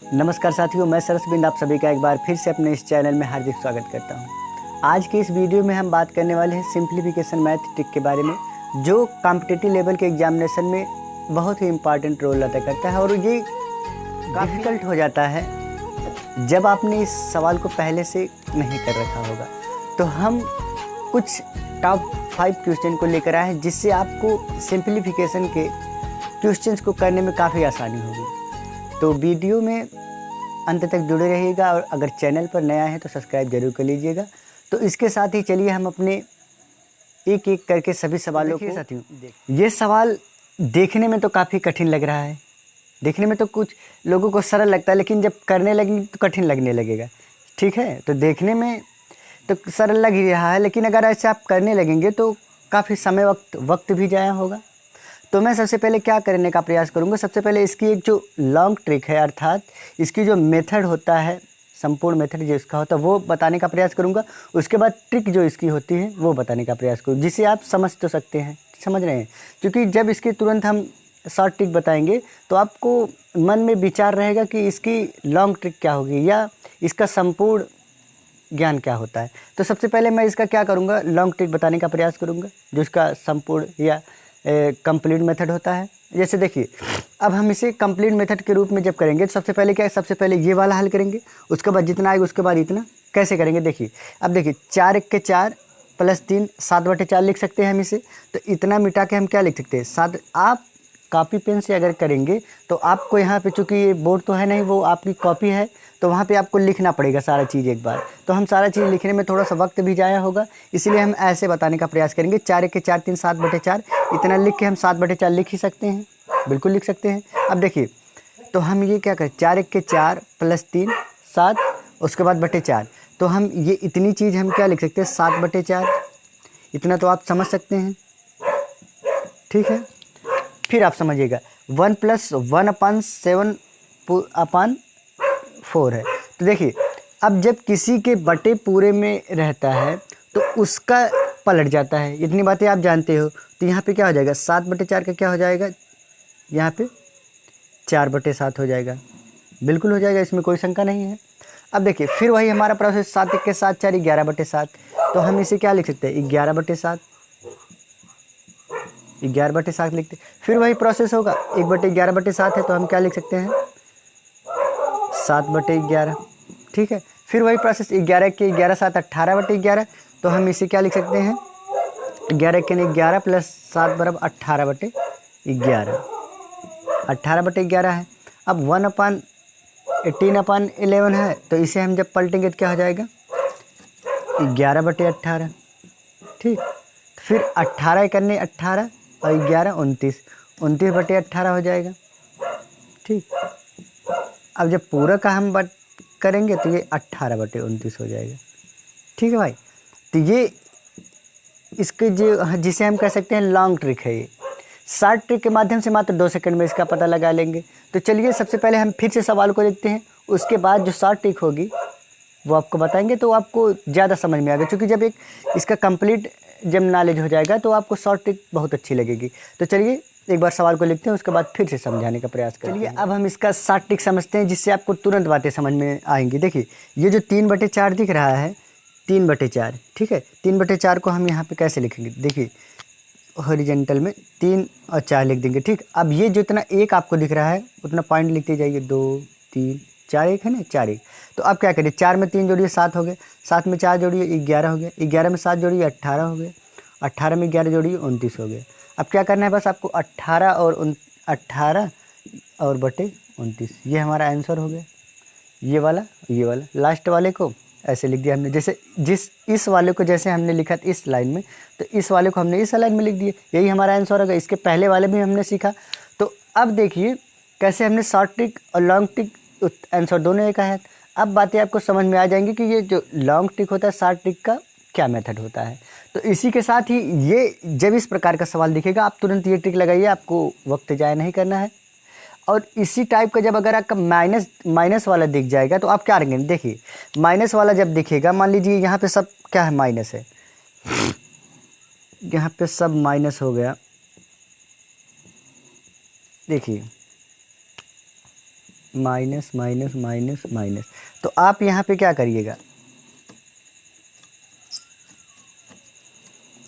नमस्कार साथियों, मैं सरसबिंद आप सभी का एक बार फिर से अपने इस चैनल में हार्दिक स्वागत करता हूं। आज की इस वीडियो में हम बात करने वाले हैं सिंप्लीफिकेशन मैथ ट्रिक के बारे में, जो कॉम्पिटिटिव लेवल के एग्जामिनेशन में बहुत ही इम्पॉर्टेंट रोल अदा करता है और ये डिफ़िकल्ट हो जाता है जब आपने इस सवाल को पहले से नहीं कर रखा होगा। तो हम कुछ टॉप 5 क्वेश्चन को लेकर आए हैं जिससे आपको सिंप्लीफिकेशन के क्वेश्चंस को करने में काफ़ी आसानी होगी। तो वीडियो में अंत तक जुड़े रहिएगा और अगर चैनल पर नया है तो सब्सक्राइब जरूर कर लीजिएगा। तो इसके साथ ही चलिए हम अपने एक एक करके सभी सवालों को साथियों, ये सवाल देखने में तो काफ़ी कठिन लग रहा है। देखने में तो कुछ लोगों को सरल लगता है, लेकिन जब करने लगेंगे तो कठिन लगने लगेगा। ठीक है, तो देखने में तो सरल लग ही रहा है, लेकिन अगर ऐसे आप करने लगेंगे तो काफ़ी समय वक्त भी जाया होगा। तो मैं सबसे पहले क्या करने का प्रयास करूंगा, सबसे पहले इसकी एक जो लॉन्ग ट्रिक है, अर्थात इसकी जो मेथड होता है, संपूर्ण मेथड जो इसका होता है वो बताने का प्रयास करूंगा। उसके बाद ट्रिक जो इसकी होती है वो बताने का प्रयास करूँ, जिसे आप समझ तो सकते हैं, समझ रहे हैं। क्योंकि जब इसके तुरंत हम शॉर्ट ट्रिक बताएंगे तो आपको मन में विचार रहेगा कि इसकी लॉन्ग ट्रिक क्या होगी या इसका संपूर्ण ज्ञान क्या होता है। तो सबसे पहले मैं इसका क्या करूँगा, लॉन्ग ट्रिक बताने का प्रयास करूँगा, जो इसका संपूर्ण या कंप्लीट मेथड होता है। जैसे देखिए, अब हम इसे कंप्लीट मेथड के रूप में जब करेंगे तो सबसे पहले क्या है, सबसे पहले ये वाला हल करेंगे, उसके बाद जितना आएगा उसके बाद इतना। कैसे करेंगे देखिए, अब देखिए 4 1 के 4 प्लस 3 7/4 लिख सकते हैं हम इसे। तो इतना मिटा के हम क्या लिख सकते हैं 7। आप कॉपी पेन से अगर करेंगे तो आपको यहाँ पे, चूँकि ये बोर्ड तो है नहीं, वो आपकी कॉपी है, तो वहाँ पे आपको लिखना पड़ेगा सारा चीज़ एक बार। तो हम सारा चीज़ लिखने में थोड़ा सा वक्त भी जाया होगा, इसलिए हम ऐसे बताने का प्रयास करेंगे। 4 1 के 4 3 7/4 इतना लिख के हम 7/4 लिख ही सकते हैं, बिल्कुल लिख सकते हैं। अब देखिए, तो हम ये क्या करें, 4 1 के 4 प्लस 3 7, उसके बाद /4। तो हम ये इतनी चीज़ हम क्या लिख सकते हैं 7/4, इतना तो आप समझ सकते हैं। ठीक है, फिर आप समझिएगा 1 + 1/7/4 है। तो देखिए, अब जब किसी के बटे पूरे में रहता है तो उसका पलट जाता है, इतनी बातें आप जानते हो। तो यहाँ पे क्या हो जाएगा 7/4 का क्या हो जाएगा, यहाँ पे 4/7 हो जाएगा, बिल्कुल हो जाएगा, इसमें कोई शंका नहीं है। अब देखिए, फिर वही हमारा प्रोसेस 7 1 के 7 4 11/7। तो हम इसे क्या लिख सकते हैं 11/7, 11/7 लिखते। फिर वही प्रोसेस होगा, 1/11/7 है तो हम क्या लिख सकते हैं 7/11। ठीक है, फिर वही प्रोसेस 11 के 11 7 18/11। तो हम इसे क्या लिख सकते हैं 11 के 11 प्लस 7 बराबर 18/11, 18/11 है। अब 1/18/11 है, तो इसे हम जब पलटेंगे तो क्या हो जाएगा 11/18। ठीक, फिर 18 करने 18 और 11 29, 29/18 हो जाएगा। ठीक, अब जब पूरा का हम बट करेंगे तो ये 18/29 हो जाएगा। ठीक है भाई, तो ये इसके जो जिसे हम कह सकते हैं लॉन्ग ट्रिक है, ये शॉर्ट ट्रिक के माध्यम से मात्र 2 सेकंड में इसका पता लगा लेंगे। तो चलिए सबसे पहले हम फिर से सवाल को देखते हैं, उसके बाद जो शॉर्ट ट्रिक होगी वो आपको बताएंगे, तो आपको ज़्यादा समझ में आएगा। क्योंकि जब एक इसका कंप्लीट जब नॉलेज हो जाएगा तो आपको शॉर्ट ट्रिक बहुत अच्छी लगेगी। तो चलिए एक बार सवाल को लिखते हैं, उसके बाद फिर से समझाने का प्रयास करें। चलिए अब हम इसका शॉर्ट ट्रिक समझते हैं, जिससे आपको तुरंत बातें समझ में आएंगी। देखिए, ये जो 3/4 दिख रहा है, 3/4, ठीक है, 3/4 को हम यहाँ पे कैसे लिखेंगे, देखिए हॉरिजेंटल में 3 और 4 लिख देंगे। ठीक, अब ये जितना एक आपको दिख रहा है उतना पॉइंट लिखते जाइए, 2 3 4 1 है ना, 4 1। तो अब क्या करिए, 4 में 3 जोड़िए 7 हो गए, 7 में 4 जोड़िए 11 हो गया, 11 में 7 जोड़िए 18 हो गए, 18 में 11 जोड़िए 29 हो गए। अब क्या करना है, बस आपको 18 और बटे 29, ये हमारा आंसर हो गया। ये वाला लास्ट वाले को ऐसे लिख दिया हमने, जैसे इस वाले को जैसे हमने लिखा था इस लाइन में, तो इस वाले को हमने इस लाइन में लिख दिया, यही हमारा आंसर होगा। इसके पहले वाले भी हमने सीखा। तो अब देखिए कैसे हमने शॉर्ट ट्रिक और लॉन्ग ट्रिक आंसर दोनों एक है। अब बातें आपको समझ में आ जाएंगी कि ये जो लॉन्ग ट्रिक होता है शॉर्ट ट्रिक का क्या मेथड होता है। तो इसी के साथ ही ये जब इस प्रकार का सवाल दिखेगा आप तुरंत ये ट्रिक लगाइए, आपको वक्त ज़ाया नहीं करना है। और इसी टाइप का जब अगर आपका माइनस वाला दिख जाएगा तो आप क्या करेंगे, देखिए माइनस वाला जब दिखेगा, मान लीजिए यहाँ पे सब क्या है माइनस है, यहाँ पे सब माइनस हो गया। देखिए माइनस माइनस माइनस माइनस। तो आप यहाँ पे क्या करिएगा,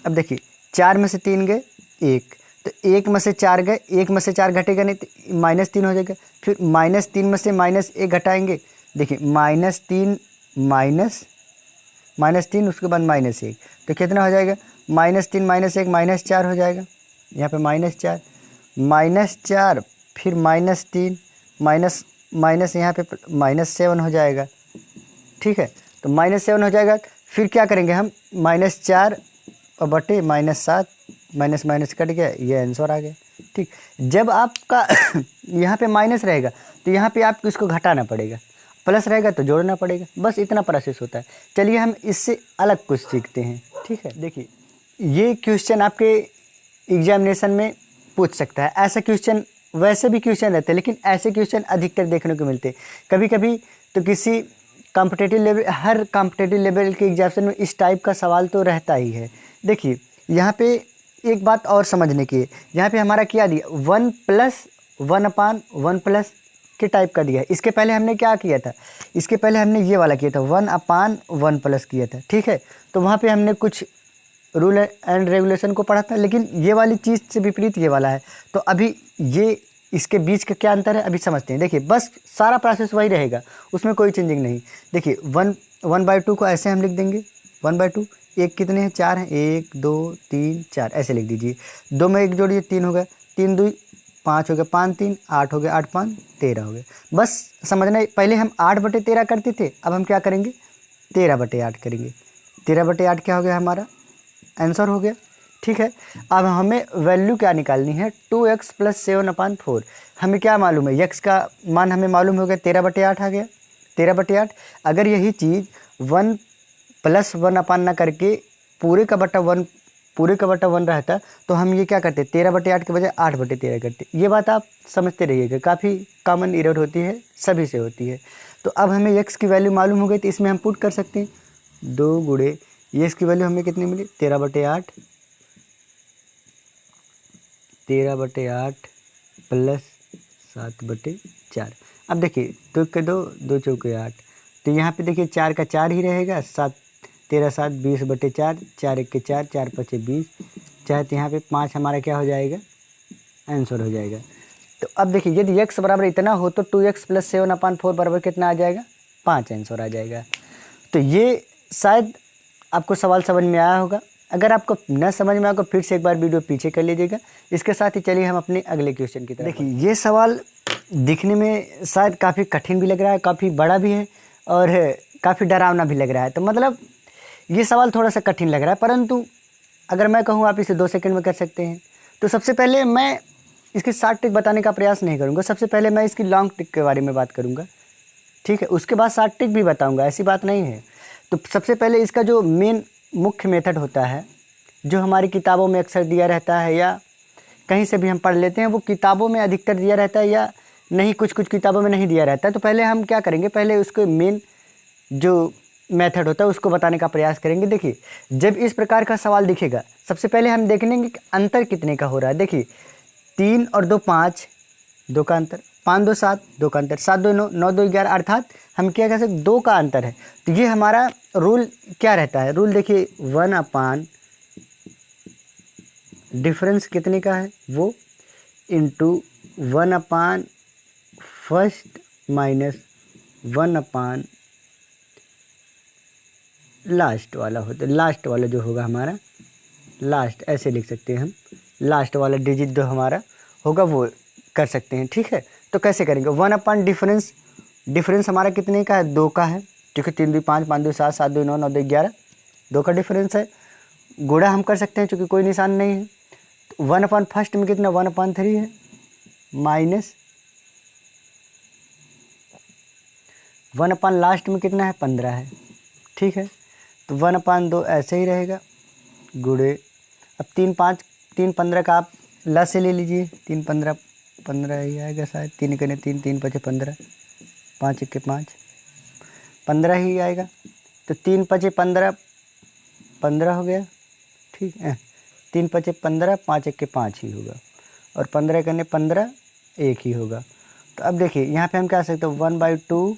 अब देखिए 4 में से 3 गए 1, तो 1 में से 4 गए, 1 में से 4 घटेगा नहीं तो -3 हो जाएगा। फिर -3 में से -1 घटाएंगे, देखिए -3 -3 उसके बाद -1, तो कितना हो जाएगा, -3 -1 -4 हो जाएगा। यहाँ पे -4 फिर -3 माइनस माइनस यहाँ पे -7 हो जाएगा। ठीक है, तो -7 हो जाएगा। फिर क्या करेंगे हम, -4 और बटे -7, माइनस माइनस कट गया, ये आंसर आ गया। ठीक, जब आपका यहाँ पे माइनस रहेगा तो यहाँ पे आपको इसको घटाना पड़ेगा, प्लस रहेगा तो जोड़ना पड़ेगा, बस इतना प्रोसेस होता है। चलिए हम इससे अलग कुछ सीखते हैं। ठीक है, देखिए ये क्वेश्चन आपके एग्जामिनेशन में पूछ सकता है। ऐसा क्वेश्चन, वैसे भी क्वेश्चन रहते हैं लेकिन ऐसे क्वेश्चन अधिकतर देखने को मिलते हैं। कभी कभी तो किसी कॉम्पिटिटिव लेवल, हर कॉम्पिटिटिव लेवल के एग्जामिनेशन में इस टाइप का सवाल तो रहता ही है। देखिए यहाँ पे एक बात और समझने की है, यहाँ पे हमारा क्या दिया, 1 + 1/1 के टाइप का दिया है। इसके पहले हमने क्या किया था, इसके पहले हमने ये वाला किया था 1/1+ किया था। ठीक है, तो वहाँ पे हमने कुछ रूल एंड रेगुलेशन को पढ़ा था, लेकिन ये वाली चीज़ से विपरीत ये वाला है। तो अभी ये इसके बीच का क्या अंतर है अभी समझते हैं। देखिए बस सारा प्रोसेस वही रहेगा, उसमें कोई चेंजिंग नहीं। देखिए 1/2 को ऐसे हम लिख देंगे 1/2, एक कितने हैं, 4 हैं, 1 2 3 4 ऐसे लिख दीजिए। 2 में 1 जोड़िए 3 हो गया, 3 2 5 हो गया, 5 3 8 हो गया, 8 5 13 हो गया। बस समझना, पहले हम 8/13 करते थे, अब हम क्या करेंगे 13/8 करेंगे। 13/8 क्या हो गया, हमारा आंसर हो गया। ठीक है, अब हमें वैल्यू क्या निकालनी है, 2x + 7/4। हमें क्या मालूम है, x का मान हमें मालूम हो गया, 13/8 आ गया। 13/8, अगर यही चीज़ 1 + 1 ना करके पूरे का बटा 1 रहता तो हम ये क्या करते, 13/8 के बजाय 8/13 करते। ये बात आप समझते रहिएगा, काफ़ी कॉमन एरर होती है, सभी से होती है। तो अब हमें x की वैल्यू मालूम हो गई, तो इसमें हम पुट कर सकते हैं 2 गुणे ये, इसकी वैल्यू हमें कितनी मिली, 13/8 + 7/4। अब देखिए 2 के 2 2 चौके 8, तो यहाँ पे देखिए 4 का 4 ही रहेगा, 7 13 7 20/4, 4 1 के 4, 4 5 20, चाहे तो यहाँ पे 5 हमारा क्या हो जाएगा, आंसर हो जाएगा। तो अब देखिए यदि x बराबर इतना हो तो 2x + 7/4 बराबर कितना आ जाएगा, 5 आंसर आ जाएगा। तो ये शायद आपको सवाल समझ में आया होगा। अगर आपको न समझ में आया तो फिर से एक बार वीडियो पीछे कर लीजिएगा। इसके साथ ही चलिए हम अपने अगले क्वेश्चन की तरफ। देखिए ये सवाल दिखने में शायद काफ़ी कठिन भी लग रहा है, काफ़ी बड़ा भी है और काफ़ी डरावना भी लग रहा है। तो मतलब ये सवाल थोड़ा सा कठिन लग रहा है, परंतु अगर मैं कहूँ आप इसे 2 सेकंड में कर सकते हैं। तो सबसे पहले मैं इसकी शॉर्ट ट्रिक बताने का प्रयास नहीं करूँगा, सबसे पहले मैं इसकी लॉन्ग ट्रिक के बारे में बात करूँगा। ठीक है, उसके बाद शॉर्ट ट्रिक भी बताऊँगा, ऐसी बात नहीं है। तो सबसे पहले इसका जो मेन मुख्य मेथड होता है, जो हमारी किताबों में अक्सर दिया रहता है या कहीं से भी हम पढ़ लेते हैं, वो किताबों में अधिकतर दिया रहता है या नहीं, कुछ कुछ किताबों में नहीं दिया रहता है। तो पहले हम क्या करेंगे, पहले उसको मेन जो मेथड होता है उसको बताने का प्रयास करेंगे। देखिए जब इस प्रकार का सवाल दिखेगा, सबसे पहले हम देखेंगे कि अंतर कितने का हो रहा है। देखिए 3 और 2 5, 2 का अंतर, 5 2 7, 2 का अंतर, 7 2 9, 9 2 11, अर्थात हम क्या कह सकते, 2 का अंतर है। तो ये हमारा रूल क्या रहता है, रूल देखिए 1/, डिफरेंस कितने का है वो, इंटू 1/1 माइनस 1/, लास्ट वाला होता है, लास्ट वाला जो होगा हमारा, लास्ट ऐसे लिख सकते हैं हम, लास्ट वाला डिजिट जो हमारा होगा वो कर सकते हैं। ठीक है, तो कैसे करेंगे, 1/, डिफरेंस हमारा कितने का है, 2 का है, क्योंकि 3 2 5, 5 2 7, 7 2 9, 9 2 11, 2 का डिफरेंस है। गुणा हम कर सकते हैं क्योंकि कोई निशान नहीं है। 1/, फर्स्ट में कितना 1/3 है, माइनस 1/, लास्ट में कितना है 15 है। ठीक है, तो 1/2 ऐसे ही रहेगा, गुणे अब 3 5, 3 15 का आप ला से ले लीजिए, 3 15 15 ही आएगा शायद, 3 कने 3, 3 5 15, 5 1 के 5, 15 ही आएगा। तो 3 5 15, 15 हो गया। ठीक है, 3 5 15, 5 1 के 5 ही होगा, और 15 कने 15 1 ही होगा। तो अब देखिए यहाँ पे हम क्या कर सकते हैं, 1/2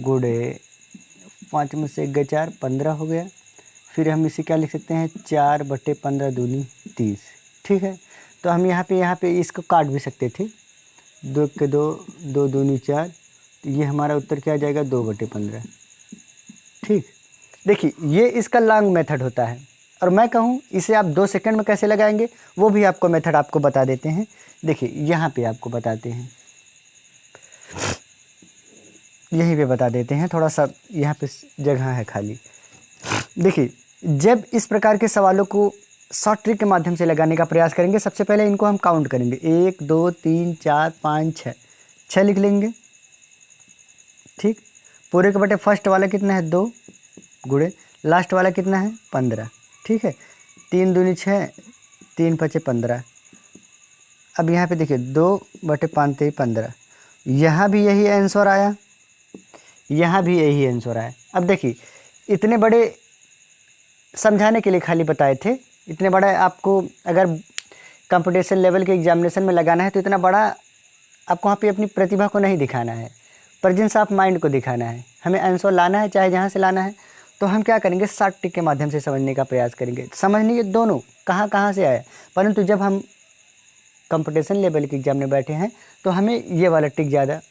गुणे 5 में से 1 गए 4, 15 हो गया। फिर हम इसे क्या लिख सकते हैं, 4/15 दूनी 30। ठीक है, तो हम यहाँ पे इसको काट भी सकते थे, 2 के 2, 2 दूनी 4, तो ये हमारा उत्तर क्या आ जाएगा, 2/15। ठीक, देखिए ये इसका लॉन्ग मेथड होता है। और मैं कहूँ इसे आप 2 सेकंड में कैसे लगाएंगे वो भी आपको मेथड आपको बता देते हैं। देखिए यहाँ पे आपको बताते हैं, यहीं पे बता देते हैं, थोड़ा सा यहाँ पे जगह है खाली। देखिए जब इस प्रकार के सवालों को शॉर्ट ट्रिक के माध्यम से लगाने का प्रयास करेंगे, सबसे पहले इनको हम काउंट करेंगे, 1 2 3 4 5 6, 6 लिख लेंगे। ठीक, पूरे के बटे फर्स्ट वाला कितना है, 2 गुणे लास्ट वाला कितना है, 15। ठीक है, 3 दूनी 6, 3 5 15। अब यहाँ पे देखिए 2/5 15, यहाँ भी यही आंसर आया, यहाँ भी यही आंसर आया। अब देखिए इतने बड़े समझाने के लिए खाली बताए थे, इतने बड़ा आपको अगर कंपटीशन लेवल के एग्जामिनेशन में लगाना है तो इतना बड़ा आपको वहाँ पे अपनी प्रतिभा को नहीं दिखाना है, प्रेजेंस ऑफ माइंड को दिखाना है। हमें आंसर लाना है चाहे जहाँ से लाना है, तो हम क्या करेंगे, शॉर्ट ट्रिक के माध्यम से समझने का प्रयास करेंगे। समझने दोनों कहाँ कहाँ से आया, परंतु जब हम कंपटीशन लेवल के एग्जाम में बैठे हैं तो हमें ये वाला ट्रिक ज़्यादा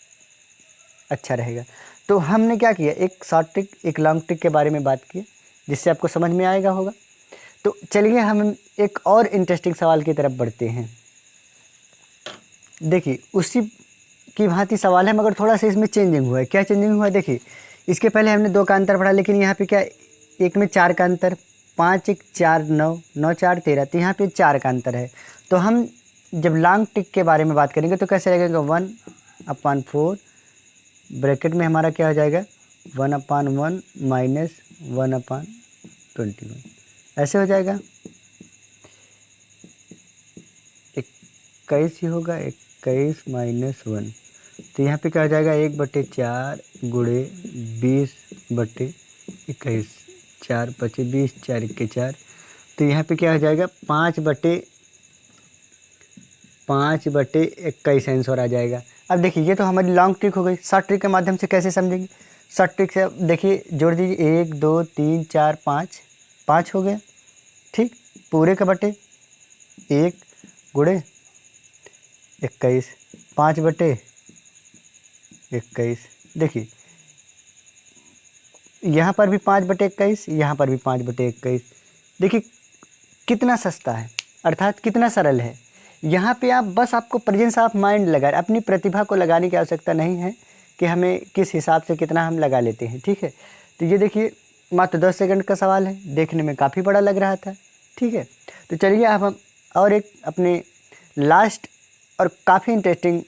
अच्छा रहेगा। तो हमने क्या किया, एक शॉर्ट ट्रिक एक लॉन्ग ट्रिक के बारे में बात की, जिससे आपको समझ में आएगा होगा। तो चलिए हम एक और इंटरेस्टिंग सवाल की तरफ बढ़ते हैं। देखिए उसी की भांति सवाल है, मगर थोड़ा सा इसमें चेंजिंग हुआ है। क्या चेंजिंग हुआ है, देखिए इसके पहले हमने 2 का अंतर पढ़ा, लेकिन यहाँ पे क्या, एक में 4 का अंतर, 5 1 4 9, 9 4 13, तो यहाँ पे 4 का अंतर है। तो हम जब लॉन्ग ट्रिक के बारे में बात करेंगे तो कैसे लगेगा, 1/4 ब्रैकेट में हमारा क्या हो जाएगा, 1/1 माइनस 1/21, ऐसे हो जाएगा। 21 ही होगा, 21 माइनस 1, तो यहाँ पे क्या हो जाएगा, 1/4 गुणे 20/21, 4 5 20, 4 1 4, तो यहाँ पे क्या हो जाएगा, 5/21 आंसर आ जाएगा। अब देखिए ये तो हमारी लॉन्ग ट्रिक हो गई। शॉर्ट ट्रिक के माध्यम से कैसे समझेंगे, शॉर्ट ट्रिक से देखिए जोड़ दीजिए, 1 2 3 4 5, 5 हो गया। ठीक, पूरे का बटे 1 गुणे 21, 5/21। देखिए यहाँ पर भी 5/21, यहाँ पर भी 5/21। देखिए कितना सस्ता है, अर्थात कितना सरल है। यहाँ पे आप बस आपको प्रेजेंस ऑफ माइंड लगा, अपनी प्रतिभा को लगाने की आवश्यकता नहीं है कि हमें किस हिसाब से कितना हम लगा लेते हैं। ठीक है, तो ये देखिए मात्र 10 सेकंड का सवाल है, देखने में काफ़ी बड़ा लग रहा था। ठीक है, तो चलिए अब हम और एक अपने लास्ट और काफ़ी इंटरेस्टिंग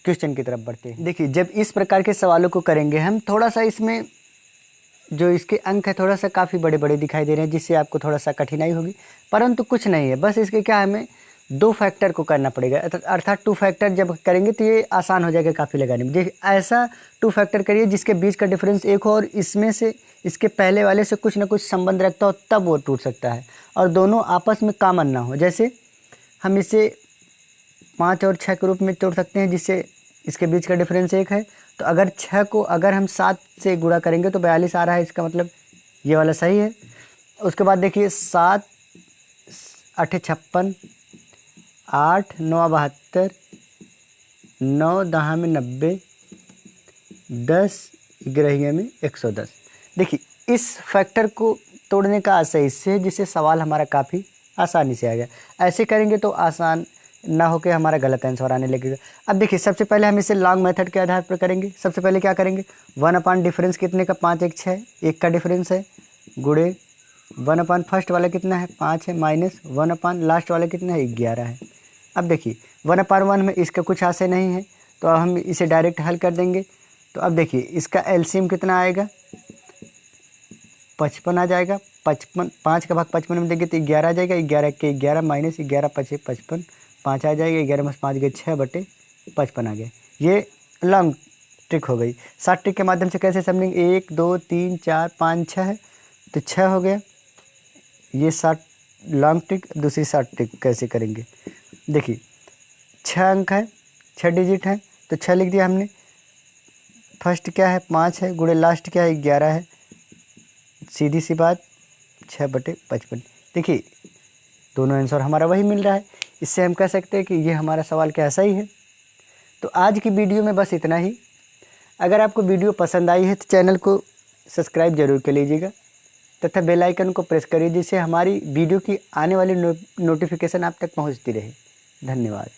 क्वेश्चन की तरफ बढ़ते हैं। देखिए जब इस प्रकार के सवालों को करेंगे हम, थोड़ा सा इसमें जो इसके अंक है थोड़ा सा काफ़ी बड़े बड़े दिखाई दे रहे हैं, जिससे आपको थोड़ा सा कठिनाई होगी, परंतु कुछ नहीं है। बस इसके क्या, हमें 2 फैक्टर को करना पड़ेगा, अर्थात 2 फैक्टर जब करेंगे तो ये आसान हो जाएगा काफ़ी लगाने में। देखिए ऐसा 2 फैक्टर करिए जिसके बीच का डिफरेंस 1 हो और इसमें से इसके पहले वाले से कुछ ना कुछ संबंध रखता हो, तब वो टूट सकता है, और दोनों आपस में कॉमन ना हो। जैसे हम इसे 5 और 6 के रूप में तोड़ सकते हैं, जिससे इसके बीच का डिफरेंस 1 है। तो अगर 6 को अगर हम 7 से गुणा करेंगे तो 42 आ रहा है, इसका मतलब ये वाला सही है। उसके बाद देखिए 7 8 56, 8 9 72, 9 10 में 90, 10 11 में 110। देखिए इस फैक्टर को तोड़ने का आशय इससे, जिससे सवाल हमारा काफ़ी आसानी से आ गया। ऐसे करेंगे तो आसान ना होकर हमारा गलत आंसर आने लगेगा। अब देखिए सबसे पहले हम इसे लॉन्ग मेथड के आधार पर करेंगे। सबसे पहले क्या करेंगे, 1/, डिफरेंस कितने का, 5 1 6, 1 का डिफरेंस है, गुणे 1/, फर्स्ट वाला कितना है, 5 है, माइनस 1/, लास्ट वाला कितना है, 11 है। अब देखिए 1/1 में इसका कुछ आशय नहीं है, तो अब हम इसे डायरेक्ट हल कर देंगे। तो अब देखिए इसका एलसीएम कितना आएगा, 55 आ जाएगा। 55, 5 का भाग 55 में देंगे तो 11 आ जाएगा। 11 के 11 माइनस 11 5 55, 5 आ जाएगा। 11 में 5 गए 6/55 आ गए। ये लॉन्ग ट्रिक हो गई। शॉर्ट ट्रिक के माध्यम से कैसे समझेंगे, 1 2 3 4 5 6 है तो 6 हो गया। ये शॉर्ट लॉन्ग ट्रिक। दूसरी शॉर्ट ट्रिक कैसे करेंगे, देखिए 6 अंक है, 6 डिजिट है, तो 6 लिख दिया हमने। फर्स्ट क्या है 5 है, गुणे लास्ट क्या है 11 है। सीधी सी बात 6/55। देखिए दोनों आंसर हमारा वही मिल रहा है। इससे हम कह सकते हैं कि ये हमारा सवाल क्या सही है। तो आज की वीडियो में बस इतना ही। अगर आपको वीडियो पसंद आई है तो चैनल को सब्सक्राइब जरूर कर लीजिएगा तथा बेल आइकन को प्रेस करिए, जिससे हमारी वीडियो की आने वाली नोटिफिकेशन आप तक पहुंचती रहे। धन्यवाद।